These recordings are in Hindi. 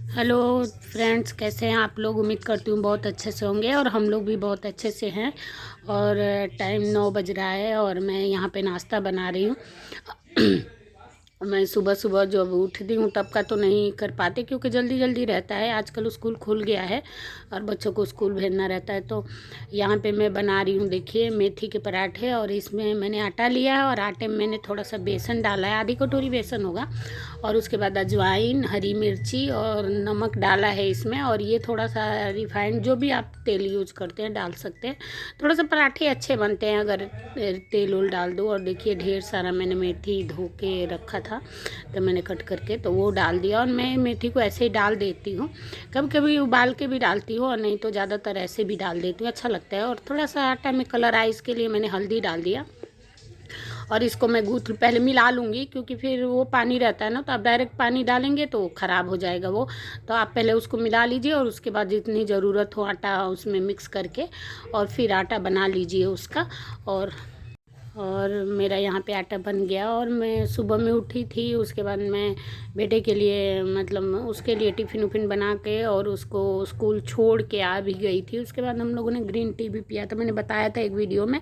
हेलो फ्रेंड्स, कैसे हैं आप लोग। उम्मीद करती हूँ बहुत अच्छे से होंगे और हम लोग भी बहुत अच्छे से हैं। और टाइम 9 बज रहा है और मैं यहाँ पे नाश्ता बना रही हूँ। मैं सुबह सुबह जब उठती हूँ तब का तो नहीं कर पाते क्योंकि जल्दी जल्दी रहता है। आजकल स्कूल खुल गया है और बच्चों को स्कूल भेजना रहता है। तो यहाँ पे मैं बना रही हूँ, देखिए, मेथी के पराठे। और इसमें मैंने आटा लिया है और आटे में मैंने थोड़ा सा बेसन डाला है, आधी कटोरी बेसन होगा। और उसके बाद अजवाइन, हरी मिर्ची और नमक डाला है इसमें। और ये थोड़ा सा रिफाइंड, जो भी आप तेल यूज करते हैं डाल सकते हैं। थोड़ा सा पराठे अच्छे बनते हैं अगर तेल उल डाल दो। और देखिए ढेर सारा मैंने मेथी धो के रखा था तो मैंने कट करके तो वो डाल दिया। और मैं मेथी को ऐसे ही डाल देती हूँ, कभी कभी उबाल के भी डालती हूँ और नहीं तो ज़्यादातर ऐसे भी डाल देती हूँ, अच्छा लगता है। और थोड़ा सा आटा में कलर आए इसके लिए मैंने हल्दी डाल दिया। और इसको मैं गूँथ पहले मिला लूँगी क्योंकि फिर वो पानी रहता है ना, तो आप डायरेक्ट पानी डालेंगे तो ख़राब हो जाएगा वो। तो आप पहले उसको मिला लीजिए और उसके बाद जितनी ज़रूरत हो आटा उसमें मिक्स करके और फिर आटा बना लीजिए उसका। और मेरा यहाँ पे आटा बन गया। और मैं सुबह में उठी थी, उसके बाद मैं बेटे के लिए मतलब उसके लिए टिफ़िन उफ़िन बना के और उसको स्कूल छोड़ के आ भी गई थी। उसके बाद हम लोगों ने ग्रीन टी भी पिया था। मैंने बताया था एक वीडियो में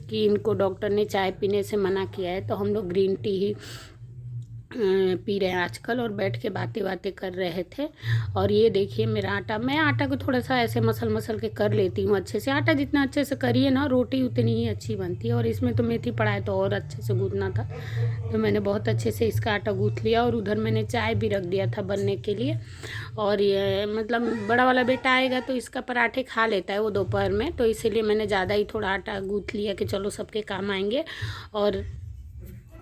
कि इनको डॉक्टर ने चाय पीने से मना किया है, तो हम लोग ग्रीन टी ही पी रहे हैं आजकल और बैठ के बातें बातें कर रहे थे। और ये देखिए मेरा आटा, मैं आटा को थोड़ा सा ऐसे मसल मसल के कर लेती हूँ अच्छे से। आटा जितना अच्छे से करिए ना, रोटी उतनी ही अच्छी बनती है। और इसमें तो मेथी पड़ा है तो और अच्छे से गूँथना था, तो मैंने बहुत अच्छे से इसका आटा गूँथ लिया। और उधर मैंने चाय भी रख दिया था बनने के लिए। और ये मतलब बड़ा वाला बेटा आएगा तो इसका पराठे खा लेता है वो दोपहर में, तो इसीलिए मैंने ज़्यादा ही थोड़ा आटा गूँथ लिया कि चलो सबके काम आएंगे।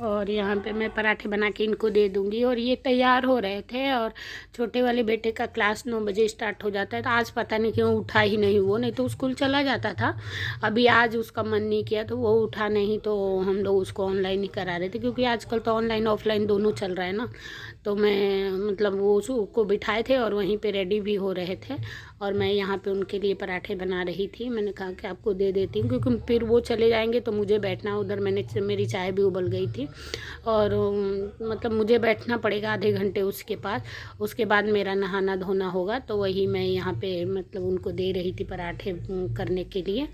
और यहाँ पे मैं पराठे बना के इनको दे दूँगी। और ये तैयार हो रहे थे। और छोटे वाले बेटे का क्लास 9 बजे स्टार्ट हो जाता है, तो आज पता नहीं क्यों उठा ही नहीं, वो नहीं तो स्कूल चला जाता था। अभी आज उसका मन नहीं किया तो वो उठा नहीं, तो हम लोग उसको ऑनलाइन ही करा रहे थे क्योंकि आजकल तो ऑनलाइन ऑफलाइन दोनों चल रहा है ना। तो मैं मतलब वो उसको बिठाए थे और वहीं पे रेडी भी हो रहे थे। और मैं यहाँ पे उनके लिए पराठे बना रही थी। मैंने कहा कि आपको दे देती हूँ क्योंकि फिर वो चले जाएंगे तो मुझे बैठना उधर। मेरी चाय भी उबल गई थी और मतलब मुझे बैठना पड़ेगा आधे घंटे उसके पास। उसके बाद मेरा नहाना धोना होगा, तो वही मैं यहाँ पे मतलब उनको दे रही थी पराठे करने के लिए।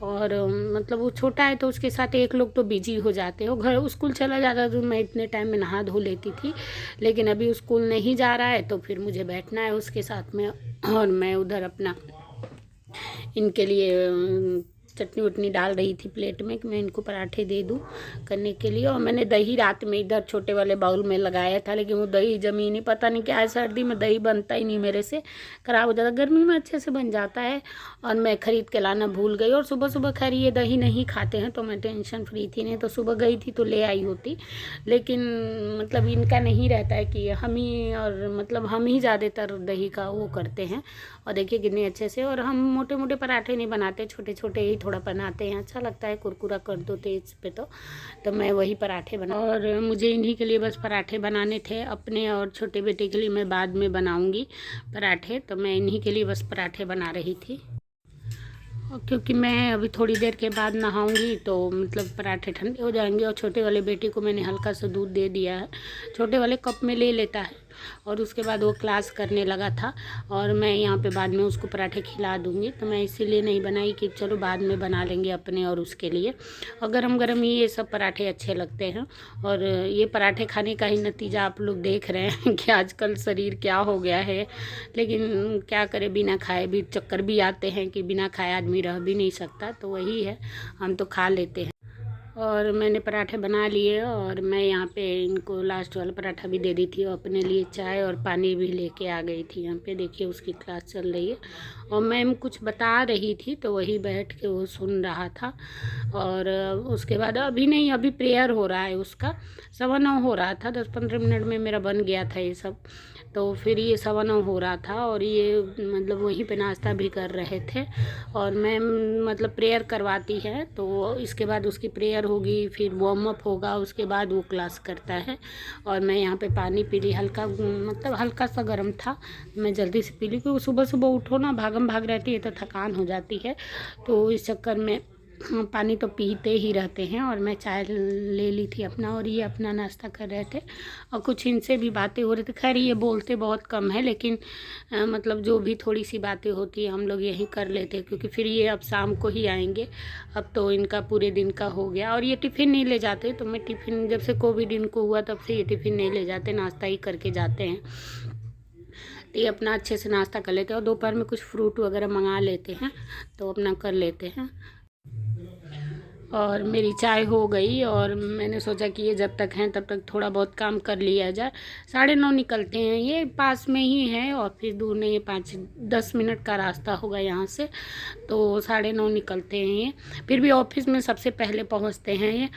और मतलब वो छोटा है तो उसके साथ एक लोग तो बिजी हो जाते हो। घर स्कूल चला जाता तो मैं इतने टाइम में नहा धो लेती थी, लेकिन अभी स्कूल नहीं जा रहा है तो फिर मुझे बैठना है उसके साथ में। और मैं उधर अपना इनके लिए चटनी वटनी डाल रही थी प्लेट में कि मैं इनको पराठे दे दूं करने के लिए। और मैंने दही रात में इधर छोटे वाले बाउल में लगाया था, लेकिन वो दही जमी नहीं, पता नहीं क्या है, सर्दी में दही बनता ही नहीं मेरे से, ख़राब हो जाता। गर्मी में अच्छे से बन जाता है और मैं ख़रीद के लाना भूल गई। और सुबह सुबह खैर ये दही नहीं खाते हैं तो मैं टेंशन फ्री थी, नहीं तो सुबह गई थी तो ले आई होती। लेकिन मतलब इनका नहीं रहता है कि हम ही, और मतलब हम ही ज़्यादातर दही का वो करते हैं। और देखिए कितने अच्छे से। और हम मोटे मोटे पराठे नहीं बनाते, छोटे छोटे ही थोड़ा बनाते हैं, अच्छा लगता है, कुरकुरा कर दो तेज पे। तो मैं वही पराठे बना, और मुझे इन्हीं के लिए बस पराठे बनाने थे। अपने और छोटे बेटे के लिए मैं बाद में बनाऊंगी पराठे, तो मैं इन्हीं के लिए बस पराठे बना रही थी। क्योंकि मैं अभी थोड़ी देर के बाद नहाऊंगी तो मतलब पराठे ठंडे हो जाएंगे। और छोटे वाले बेटे को मैंने हल्का सा दूध दे दिया है, छोटे वाले कप में ले लेता है। और उसके बाद वो क्लास करने लगा था और मैं यहाँ पे बाद में उसको पराठे खिला दूँगी, तो मैं इसीलिए नहीं बनाई कि चलो बाद में बना लेंगे अपने और उसके लिए। और गरम गरम ही ये सब पराठे अच्छे लगते हैं। और ये पराठे खाने का ही नतीजा आप लोग देख रहे हैं कि आजकल शरीर क्या हो गया है। लेकिन क्या करें, बिना खाए भी चक्कर भी आते हैं कि बिना खाए आदमी रह भी नहीं सकता, तो वही है, हम तो खा लेते हैं। और मैंने पराठे बना लिए और मैं यहाँ पे इनको लास्ट वाला पराठा भी दे दी थी और अपने लिए चाय और पानी भी लेके आ गई थी। यहाँ पे देखिए उसकी क्लास चल रही है और मैम कुछ बता रही थी तो वही बैठ के वो सुन रहा था। और उसके बाद अभी नहीं, अभी प्रेयर हो रहा है उसका, 9:15 हो रहा था, 10-15 मिनट में मेरा बन गया था ये सब। तो फिर ये 9:15 हो रहा था और ये मतलब वहीं पे नाश्ता भी कर रहे थे। और मैम मतलब प्रेयर करवाती है तो इसके बाद उसकी प्रेयर होगी, फिर वार्म अप होगा, उसके बाद वो क्लास करता है। और मैं यहाँ पे पानी पी ली, हल्का मतलब हल्का सा गर्म था, मैं जल्दी से पी ली क्योंकि सुबह सुबह उठो ना, भागम भाग रहती है तो थकान हो जाती है, तो इस चक्कर में पानी तो पीते ही रहते हैं। और मैं चाय ले ली थी अपना, और ये अपना नाश्ता कर रहे थे और कुछ इनसे भी बातें हो रही थी। खैर ये बोलते बहुत कम है, लेकिन मतलब जो भी थोड़ी सी बातें होती है हम लोग यही कर लेते हैं, क्योंकि फिर ये अब शाम को ही आएंगे। अब तो इनका पूरे दिन का हो गया, और ये टिफ़िन नहीं ले जाते। तो मैं टिफ़िन, जब से कोविड इनको हुआ तब से ये टिफ़िन नहीं ले जाते, नाश्ता ही करके जाते हैं। तो ये अपना अच्छे से नाश्ता कर लेते हैं, और दोपहर में कुछ फ्रूट वगैरह मंगा लेते हैं तो अपना कर लेते हैं। और मेरी चाय हो गई, और मैंने सोचा कि ये जब तक हैं तब तक थोड़ा बहुत काम कर लिया जाए। 9:30 निकलते हैं, ये पास में ही है और फिर दूर नहीं है, 5-10 मिनट का रास्ता होगा यहाँ से। तो 9:30 निकलते हैं ये। फिर भी ऑफिस में सबसे पहले पहुँचते हैं ये।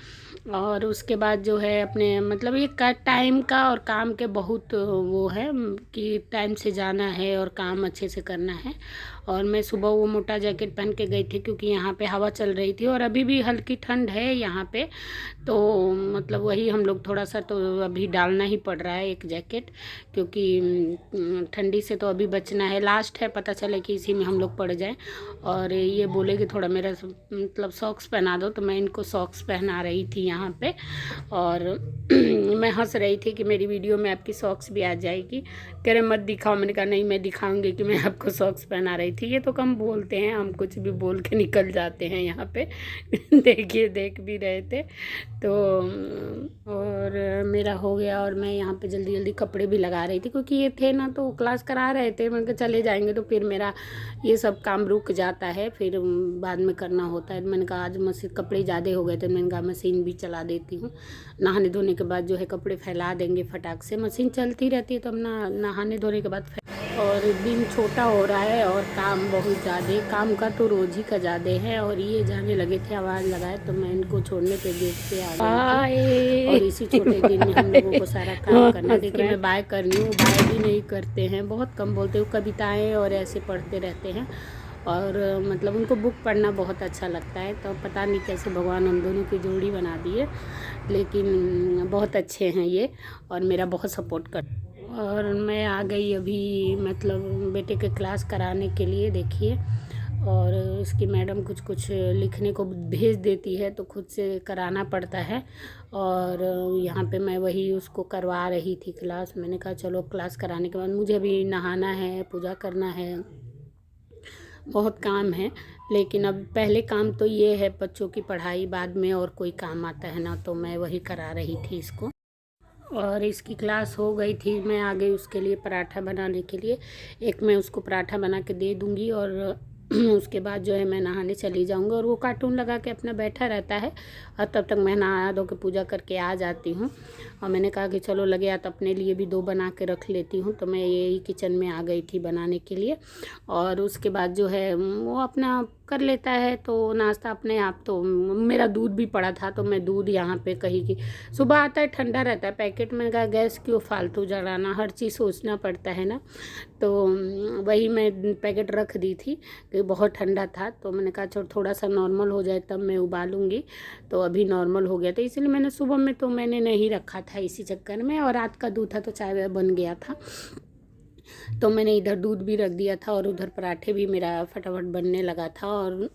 और उसके बाद जो है अपने मतलब ये टाइम का और काम के बहुत वो है कि टाइम से जाना है और काम अच्छे से करना है। और मैं सुबह वो मोटा जैकेट पहन के गई थी, क्योंकि यहाँ पे हवा चल रही थी और अभी भी हल्की ठंड है यहाँ पे। तो मतलब वही हम लोग थोड़ा सा तो अभी डालना ही पड़ रहा है एक जैकेट, क्योंकि ठंडी से तो अभी बचना है। लास्ट है, पता चले कि इसी में हम लोग पड़ जाएं। और ये बोले कि थोड़ा मेरा मतलब सॉक्स पहना दो, तो मैं इनको सॉक्स पहना रही थी यहाँ पे। और मैं हंस रही थी कि मेरी वीडियो में आपकी सॉक्स भी आ जाएगी। कह रहे मत दिखाओ। मैंने कहा नहीं, मैं दिखाऊंगी कि मैं आपको सॉक्स पहना रही थी। ये तो कम बोलते हैं, हम कुछ भी बोल के निकल जाते हैं यहाँ पे। देखिए, देख भी रहे थे तो। और मेरा हो गया, और मैं यहाँ पे जल्दी जल्दी कपड़े भी लगा रही थी, क्योंकि ये थे ना तो क्लास करा रहे थे। मैंने कहा चले जाएंगे तो फिर मेरा ये सब काम रुक जाता है, फिर बाद में करना होता है। मैंने कहा आज मशीन कपड़े ज़्यादा हो गए थे, मैंने कहा मशीन भी चला देती हूँ। नहाने धोने के बाद जो है कपड़े फैला देंगे फटाक से, मशीन चलती रहती है तो हम नहाने धोने के बाद। और दिन छोटा हो रहा है और काम बहुत ज़्यादा, काम का तो रोज ही का ज़्यादा है। और ये जाने लगे थे, आवाज़ लगाए तो मैं इनको छोड़ने पे गेट पे आ गई। और इसी छोटे दिन में हम लोगों को सारा काम करना। देखिए मैं बाय कर रही हूँ, बाय भी नहीं करते हैं, बहुत कम बोलते हैं। कविताएँ और ऐसे पढ़ते रहते हैं, और मतलब उनको बुक पढ़ना बहुत अच्छा लगता है। तो पता नहीं कैसे भगवान हम दोनों की जोड़ी बना दी है, लेकिन बहुत अच्छे हैं ये और मेरा बहुत सपोर्ट कर। और मैं आ गई अभी मतलब बेटे के क्लास कराने के लिए। देखिए, और इसकी मैडम कुछ कुछ लिखने को भेज देती है तो खुद से कराना पड़ता है। और यहाँ पे मैं वही उसको करवा रही थी क्लास। मैंने कहा चलो क्लास कराने के बाद मुझे भी नहाना है, पूजा करना है, बहुत काम है। लेकिन अब पहले काम तो ये है बच्चों की पढ़ाई, बाद में और कोई काम आता है ना, तो मैं वही करा रही थी इसको। और इसकी क्लास हो गई थी, मैं आ गई उसके लिए पराठा बनाने के लिए। एक मैं उसको पराठा बना के दे दूँगी, और उसके बाद जो है मैं नहाने चली जाऊँगी। और वो कार्टून लगा के अपना बैठा रहता है, और तब तक मैं नहा धो के पूजा करके आ जाती हूँ। और मैंने कहा कि चलो लगे या तो अपने लिए भी 2 बना के रख लेती हूँ। तो मैं यही किचन में आ गई थी बनाने के लिए। और उसके बाद जो है वो अपना कर लेता है तो नाश्ता अपने आप। तो मेरा दूध भी पड़ा था, तो मैं दूध यहाँ पे कहीं की, सुबह आता है ठंडा रहता है पैकेट में, का गैस क्यों फालतू जलाना, हर चीज़ सोचना पड़ता है ना। तो वही मैं पैकेट रख दी थी कि बहुत ठंडा था। तो मैंने कहा चलो थोड़ा सा नॉर्मल हो जाए तब मैं उबालूंगी। तो अभी नॉर्मल हो गया था, इसलिए मैंने सुबह में तो मैंने नहीं रखा था इसी चक्कर में। और रात का दूध था तो चाय बन गया था, तो मैंने इधर दूध भी रख दिया था और उधर पराठे भी मेरा फटाफट बनने लगा था। और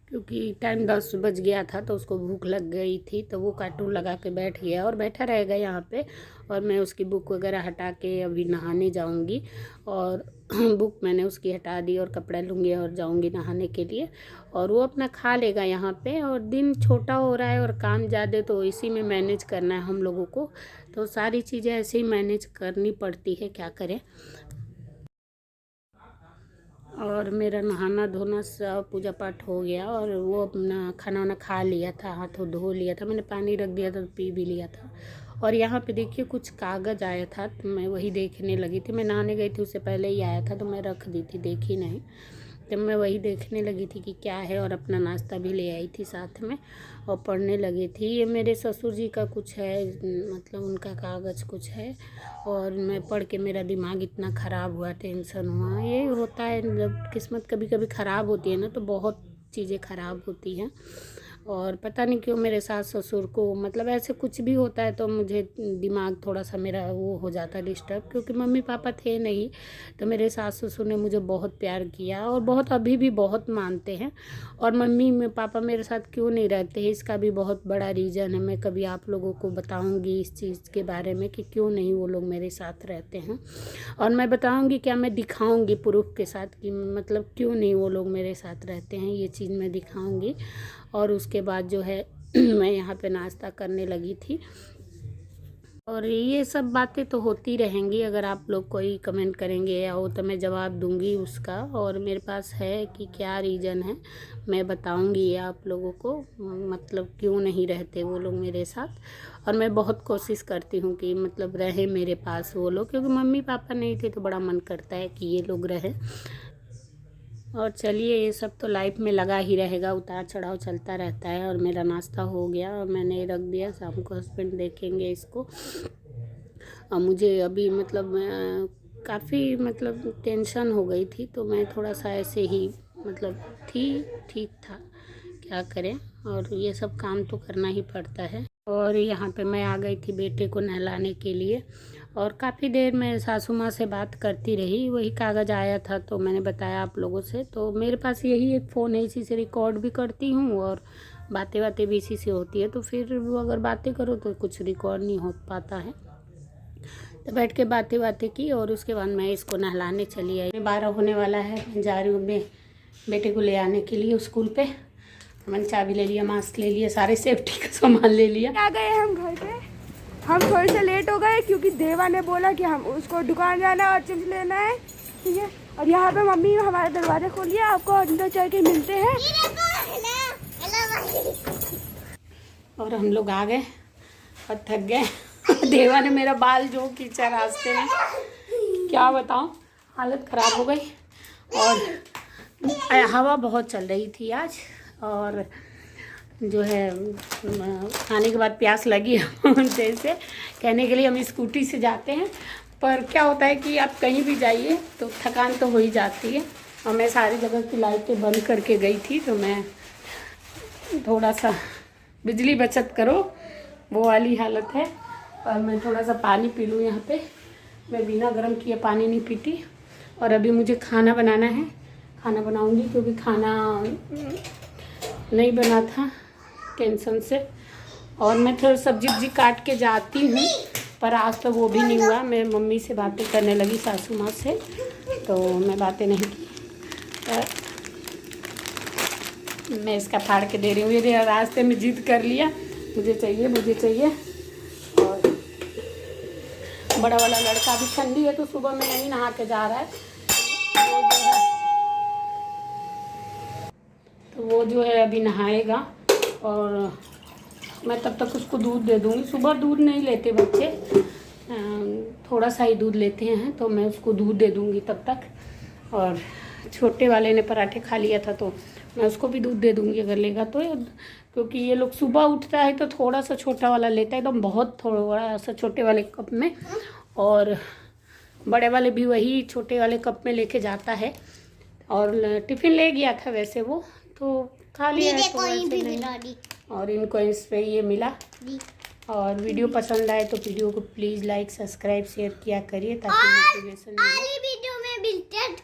क्योंकि टाइम 10 बज गया था तो उसको भूख लग गई थी, तो वो कार्टून लगा के बैठ गया और बैठा रहेगा यहाँ पे। और मैं उसकी बुक वगैरह हटा के अभी नहाने जाऊँगी। और बुक मैंने उसकी हटा दी और कपड़ा लूँगी और जाऊँगी नहाने के लिए। और वो अपना खा लेगा यहाँ पे। और दिन छोटा हो रहा है और काम ज़्यादा, तो इसी में मैनेज करना है हम लोगों को। तो सारी चीज़ें ऐसे ही मैनेज करनी पड़ती है, क्या करें। और मेरा नहाना धोना सब पूजा पाठ हो गया, और वो अपना खाना वाना खा लिया था, हाथों धो लिया था, मैंने पानी रख दिया था तो पी भी लिया था। और यहाँ पे देखिए कुछ कागज़ आया था तो मैं वही देखने लगी थी। मैं नहाने गई थी उससे पहले ही आया था तो मैं रख दी थी, देखी नहीं। तो मैं वही देखने लगी थी कि क्या है, और अपना नाश्ता भी ले आई थी साथ में और पढ़ने लगी थी। ये मेरे ससुर जी का कुछ है, मतलब उनका कागज़ कुछ है। और मैं पढ़ के मेरा दिमाग इतना ख़राब हुआ, टेंशन हुआ। ये होता है जब किस्मत कभी कभी ख़राब होती है ना, तो बहुत चीज़ें ख़राब होती हैं। और पता नहीं क्यों मेरे सास ससुर को मतलब ऐसे कुछ भी होता है तो मुझे दिमाग थोड़ा सा मेरा वो हो जाता है डिस्टर्ब, क्योंकि मम्मी पापा थे नहीं। तो मेरे सास ससुर ने मुझे बहुत प्यार किया और बहुत अभी भी बहुत मानते हैं। और मम्मी में पापा मेरे साथ क्यों नहीं रहते हैं इसका भी बहुत बड़ा रीज़न है। मैं कभी आप लोगों को बताऊँगी इस चीज़ के बारे में कि क्यों नहीं वो लोग मेरे साथ रहते हैं। और मैं बताऊँगी, क्या मैं दिखाऊँगी प्रूफ के साथ कि मतलब क्यों नहीं वो लोग मेरे साथ रहते हैं, ये चीज़ मैं दिखाऊँगी। और उसके बाद जो है मैं यहाँ पे नाश्ता करने लगी थी। और ये सब बातें तो होती रहेंगी, अगर आप लोग कोई कमेंट करेंगे या हो तो मैं जवाब दूंगी उसका। और मेरे पास है कि क्या रीज़न है मैं बताऊंगी ये आप लोगों को, मतलब क्यों नहीं रहते वो लोग मेरे साथ। और मैं बहुत कोशिश करती हूँ कि मतलब रहे मेरे पास वो लोग, क्योंकि मम्मी पापा नहीं थे तो बड़ा मन करता है कि ये लोग रहे। और चलिए, ये सब तो लाइफ में लगा ही रहेगा, उतार चढ़ाव चलता रहता है। और मेरा नाश्ता हो गया और मैंने रख दिया, शाम को हस्बैंड देखेंगे इसको। और मुझे अभी मतलब काफ़ी मतलब टेंशन हो गई थी, तो मैं थोड़ा सा ऐसे ही मतलब ठीक था, क्या करें। और ये सब काम तो करना ही पड़ता है। और यहाँ पे मैं आ गई थी बेटे को नहलाने के लिए। और काफ़ी देर मैं सासू माँ से बात करती रही, वही कागज़ आया था तो मैंने बताया आप लोगों से। तो मेरे पास यही एक फ़ोन है, इसी से रिकॉर्ड भी करती हूँ और बातें भी इसी से होती है। तो फिर अगर बातें करो तो कुछ रिकॉर्ड नहीं हो पाता है। तो बैठ के बातें की और उसके बाद मैं इसको नहलाने चली आई। 12 होने वाला है, मैं जा रही हूँ अपने बेटे को ले आने के लिए स्कूल पे। मैंने चाबी ले लिया, मास्क ले लिया, सारे सेफ्टी का सामान ले लिया। आ गए हम घर पे। हम थोड़े से लेट हो गए क्योंकि देवा ने बोला कि हम उसको दुकान जाना और चिप्स लेना है, ठीक है। और यहाँ पे मम्मी हमारे दरवाजे खोलिए, आपको अंदर चल के मिलते हैं। और हम लोग आ गए और थक गए। देवा ने मेरा बाल जो खींचा रास्ते में, क्या बताऊं, हालत ख़राब हो गई। और हवा बहुत चल रही थी आज। और जो है खाने के बाद प्यास लगी जैसे कहने के लिए हम स्कूटी से जाते हैं, पर क्या होता है कि आप कहीं भी जाइए तो थकान तो हो ही जाती है। और मैं सारी जगह की लाइटें बंद करके गई थी, तो मैं थोड़ा सा बिजली बचत करो वो वाली हालत है। और मैं थोड़ा सा पानी पी लूँ यहाँ पे, मैं बिना गर्म किए पानी नहीं पीती। और अभी मुझे खाना बनाना है, खाना बनाऊँगी क्योंकि खाना नहीं बना था टेंशन से। और मैं थोड़ा सब्जी काट के जाती हूँ, पर आज तो वो भी नहीं हुआ। मैं मम्मी से बातें करने लगी, सासू माँ से, तो मैं बातें नहीं की। मैं इसका फाड़ के दे रही हूँ। ये रास्ते में जिद कर लिया, मुझे चाहिए। और बड़ा वाला लड़का भी ठंडी है तो सुबह में नहीं नहा के जा रहा है, तो वो जो है अभी नहाएगा। और मैं तब तक उसको दूध दे दूँगी। सुबह दूध नहीं लेते बच्चे, थोड़ा सा ही दूध लेते हैं, तो मैं उसको दूध दे दूँगी तब तक। और छोटे वाले ने पराठे खा लिया था तो मैं उसको भी दूध दे दूँगी अगर लेगा तो, क्योंकि ये लोग सुबह उठता है तो थोड़ा सा छोटा वाला लेता है, एकदम बहुत थोड़ा सा छोटे वाले कप में। और बड़े वाले भी वही छोटे वाले कप में लेके जाता है। और टिफ़िन ले गया था वैसे वो, तो खा लिया है तो वैसे नहीं। और इनको इस पे ये मिला। और वीडियो पसंद आए तो वीडियो को प्लीज़ लाइक सब्सक्राइब शेयर किया करिए, ताकि मोटिवेशन मिले। वीडियो में मिलते हैं,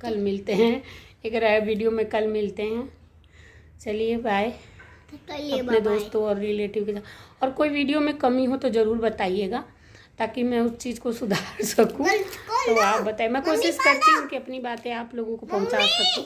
कल मिलते हैं एक नए वीडियो में, कल मिलते हैं। चलिए बाय अपने दोस्तों और रिलेटिव के साथ। और कोई वीडियो में कमी हो तो ज़रूर बताइएगा, ताकि मैं उस चीज़ को सुधार सकूं। तो आप बताइए, मैं कोशिश करती हूँ कि अपनी बातें आप लोगों को पहुँचा सकूँ।